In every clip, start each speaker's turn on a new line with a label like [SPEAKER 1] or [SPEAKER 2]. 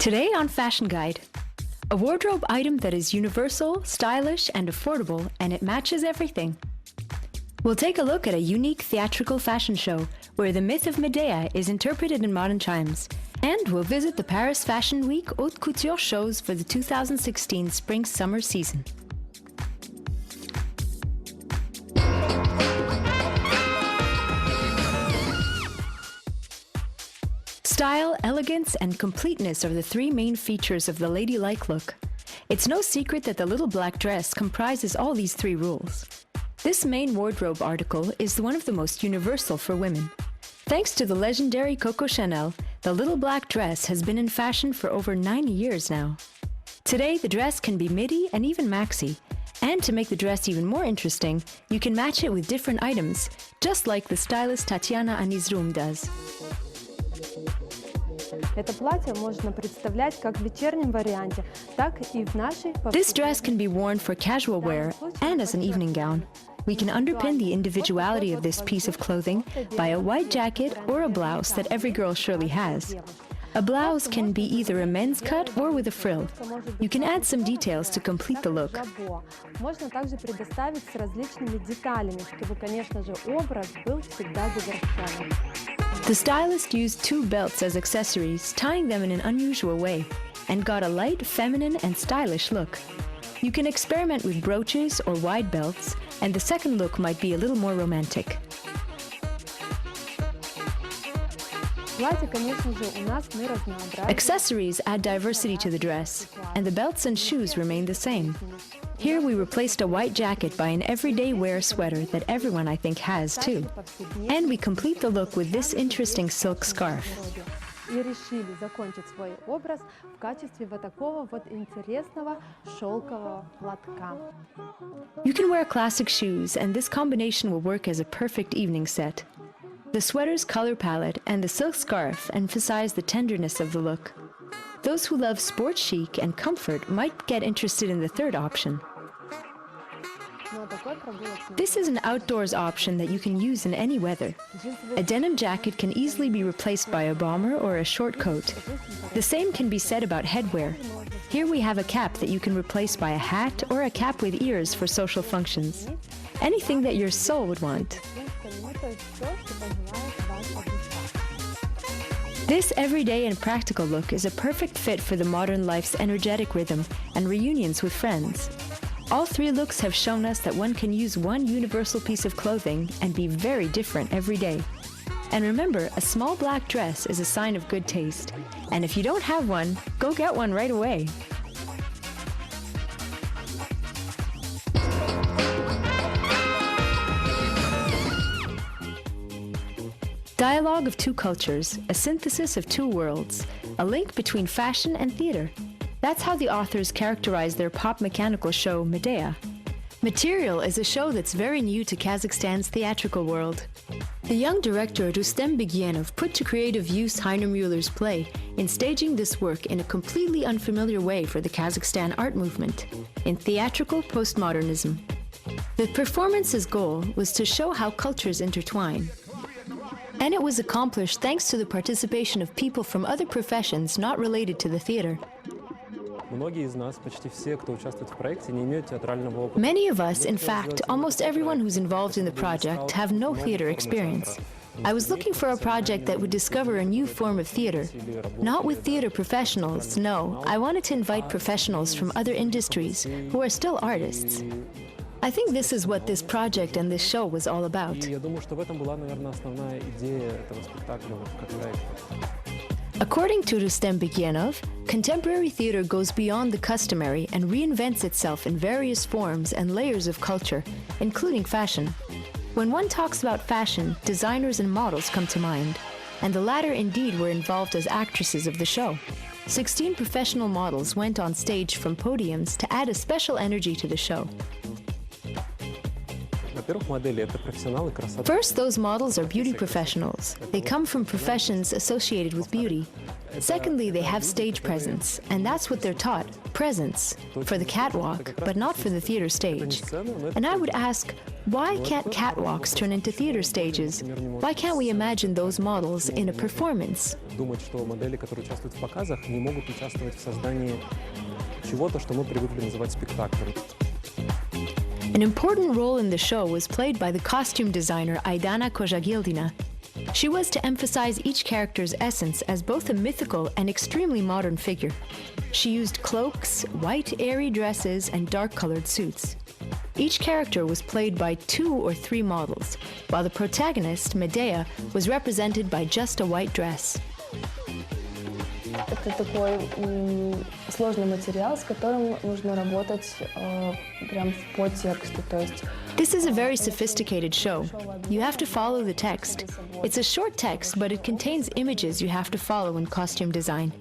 [SPEAKER 1] Today on Fashion Guide, a wardrobe item that is universal, stylish, and affordable, and it matches everything. We'll take a look at a unique theatrical fashion show where the myth of Medea is interpreted in modern times. And we'll visit the Paris Fashion Week Haute Couture shows for the 2016 spring-summer season. Style, elegance, and completeness are the three main features of the ladylike look. It's no secret that the little black dress comprises all these three rules. This main wardrobe article is one of the most universal for women. Thanks to the legendary Coco Chanel, the little black dress has been in fashion for over 90 years now. Today, the dress can be midi and even maxi. And to make the dress even more interesting, you can match it with different items, just like the stylist Tatiana Anizrum does. This dress can be worn for casual wear and as an evening gown. We can underpin the individuality of this piece of clothing by a white jacket or a blouse that every girl surely has. A blouse can be either a men's cut or with a frill. You can add some details to complete the look. The stylist used two belts as accessories, tying them in an unusual way, and got a light, feminine, and stylish look. You can experiment with brooches or wide belts, and the second look might be a little more romantic. Accessories add diversity to the dress, and the belts and shoes remain the same. Here we replaced a white jacket by an everyday wear sweater that everyone I think has too. And we complete the look with this interesting silk scarf. You can wear classic shoes, and this combination will work as a perfect evening set. The sweater's color palette and the silk scarf emphasize the tenderness of the look. Those who love sport chic and comfort might get interested in the third option. This is an outdoors option that you can use in any weather. A denim jacket can easily be replaced by a bomber or a short coat. The same can be said about headwear. Here we have a cap that you can replace by a hat or a cap with ears for social functions. Anything that your soul would want. This everyday and practical look is a perfect fit for the modern life's energetic rhythm and reunions with friends. All three looks have shown us that one can use one universal piece of clothing and be very different every day. And remember, a small black dress is a sign of good taste. And if you don't have one, go get one right away. Dialogue of two cultures, a synthesis of two worlds, a link between fashion and theater. That's how the authors characterize their pop mechanical show, Medea. Material is a show that's very new to Kazakhstan's theatrical world. The young director Rustem Begyenov put to creative use Heiner Müller's play in staging this work in a completely unfamiliar way for the Kazakhstan art movement, in theatrical postmodernism. The performance's goal was to show how cultures intertwine. And it was accomplished thanks to the participation of people from other professions not related to the theater. Many of us, in fact, almost everyone who's involved in the project, have no theater experience. I was looking for a project that would discover a new form of theater. Not with theater professionals, no. I wanted to invite professionals from other industries who are still artists. I think this is what this project and this show was all about. According to Rustem Begyenov, contemporary theater goes beyond the customary and reinvents itself in various forms and layers of culture, including fashion. When one talks about fashion, designers and models come to mind, and the latter indeed were involved as actresses of the show. 16 professional models went on stage from podiums to add a special energy to the show. First, those models are beauty professionals. They come from professions associated with beauty. Secondly, they have stage presence, and that's what they're taught, presence, for the catwalk, but not for the theater stage. And I would ask, why can't catwalks turn into theater stages? Why can't we imagine those models in a performance?
[SPEAKER 2] Думать, что модели, которые участвуют в показах, не могут участвовать в создании чего-то, что мы привыкли называть спектаклем.
[SPEAKER 1] An important role in the show was played by the costume designer Aidana Kojagildina. She was to emphasize each character's essence as both a mythical and extremely modern figure. She used cloaks, white airy dresses, and dark-colored suits. Each character was played by 2 or 3 models, while the protagonist, Medea, was represented by just a white dress.
[SPEAKER 3] Это такой сложный материал, с которым нужно работать прям по тексту, то есть.
[SPEAKER 1] This is a very sophisticated show. You have to follow the text. It's a short text, but it contains images you have to follow in costume design.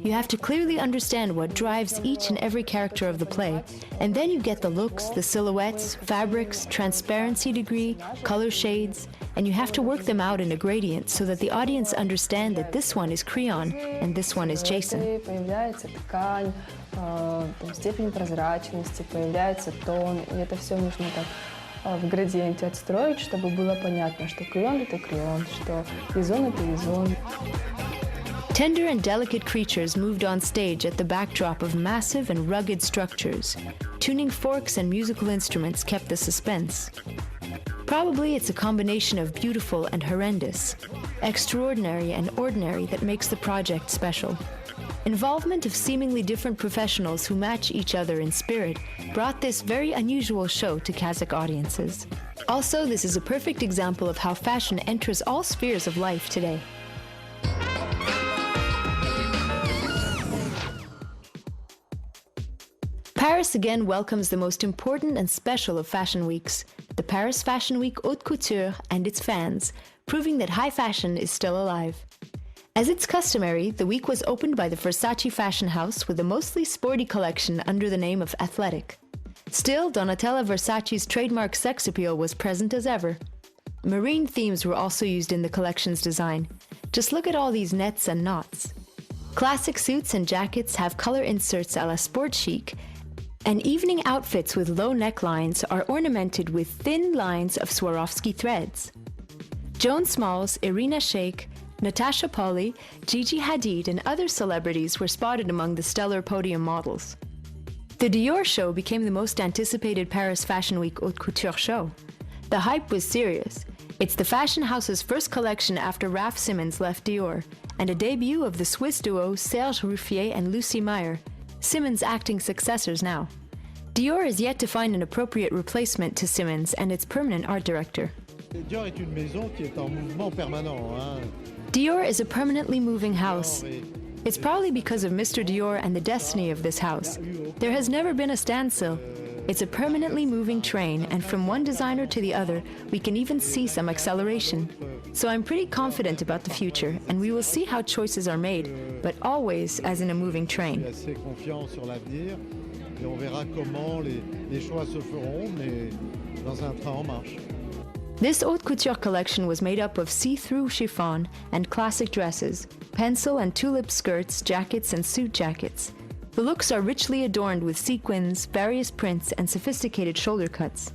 [SPEAKER 1] You have to clearly understand what drives each and every character of the play, and then you get the looks, the silhouettes, fabrics, transparency degree, color shades, and you have to work them out in a gradient so that the audience understand that this one is Creon and this one is Jason.
[SPEAKER 3] Появляется ткань, степень прозрачности, появляется тон, и это все нужно так в градиенте отстроить, чтобы было понятно, что Creon — это Creon, что Язон — это Язон.
[SPEAKER 1] Tender and delicate creatures moved on stage at the backdrop of massive and rugged structures. Tuning forks and musical instruments kept the suspense. Probably it's a combination of beautiful and horrendous, extraordinary and ordinary that makes the project special. Involvement of seemingly different professionals who match each other in spirit brought this very unusual show to Kazakh audiences. Also, this is a perfect example of how fashion enters all spheres of life today. Paris again welcomes the most important and special of fashion weeks, the Paris Fashion Week Haute Couture and its fans, proving that high fashion is still alive. As it's customary, the week was opened by the Versace fashion house with a mostly sporty collection under the name of Athletic. Still, Donatella Versace's trademark sex appeal was present as ever. Marine themes were also used in the collection's design. Just look at all these nets and knots. Classic suits and jackets have color inserts a la sport chic, and evening outfits with low necklines are ornamented with thin lines of Swarovski threads. Joan Smalls, Irina Shayk, Natasha Polly, Gigi Hadid, and other celebrities were spotted among the stellar podium models. The Dior show became the most anticipated Paris Fashion Week Haute Couture show. The hype was serious. It's the fashion house's first collection after Raf Simons left Dior, and a debut of the Swiss duo Serge Ruffier and Lucy Meyer, Simons' acting successors now. Dior is yet to find an appropriate replacement to Simons and its permanent art director.
[SPEAKER 4] Dior est une maison qui est en mouvement permanent.
[SPEAKER 1] Dior is a permanently moving house. It's probably because of Mr. Dior and the destiny of this house. There has never been a standstill. It's a permanently moving train, and from one designer to the other, we can even see some acceleration. So I'm pretty confident about the future, and we will see how choices are made, but always as in a moving train.
[SPEAKER 4] Je suis assez confiant sur l'avenir et on verra comment les choix se feront, mais dans un train en marche.
[SPEAKER 1] This haute couture collection was made up of see-through chiffon and classic dresses, pencil and tulip skirts, jackets and suit jackets. The looks are richly adorned with sequins, various prints, and sophisticated shoulder cuts.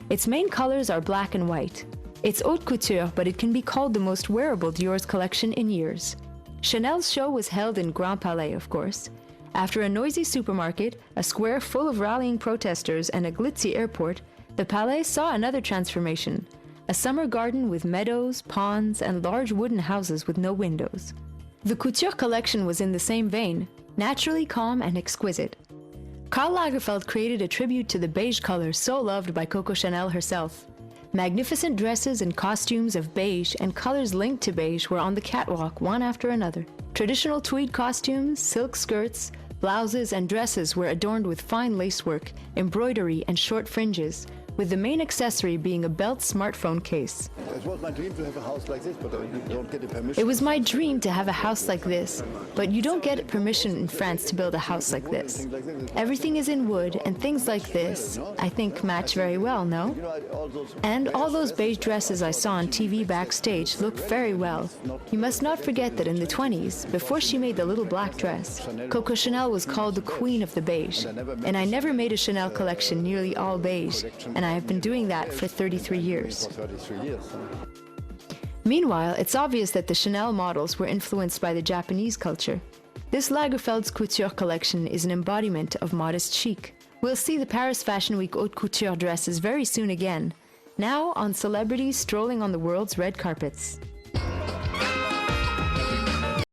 [SPEAKER 1] Its main colors are black and white. It's haute couture, but it can be called the most wearable Dior's collection in years. Chanel's show was held in Grand Palais, of course. After a noisy supermarket, a square full of rallying protesters, and a glitzy airport, the Palais saw another transformation. A summer garden with meadows, ponds, and large wooden houses with no windows. The couture collection was in the same vein, naturally calm and exquisite. Karl Lagerfeld created a tribute to the beige color so loved by Coco Chanel herself. Magnificent dresses and costumes of beige and colors linked to beige were on the catwalk one after another. Traditional tweed costumes, silk skirts, blouses, and dresses were adorned with fine lacework, embroidery, and short fringes, with the main accessory being a belt smartphone case.
[SPEAKER 5] It was my dream to have a house like this, but you don't get the permission.
[SPEAKER 1] It was my dream to have a house like this, but you don't get permission in France to build a house like this. Everything is in wood, and things like this, I think, match very well, no? And all those beige dresses I saw on TV backstage look very well. You must not forget that in the 20s, before she made the little black dress, Coco Chanel was called the queen of the beige. And I never made a Chanel collection nearly all beige, and I have been doing that for 33 years. Meanwhile, it's obvious that the Chanel models were influenced by the Japanese culture. This Lagerfeld's Couture collection is an embodiment of modest chic. We'll see the Paris Fashion Week Haute Couture dresses very soon again, now on celebrities strolling on the world's red carpets.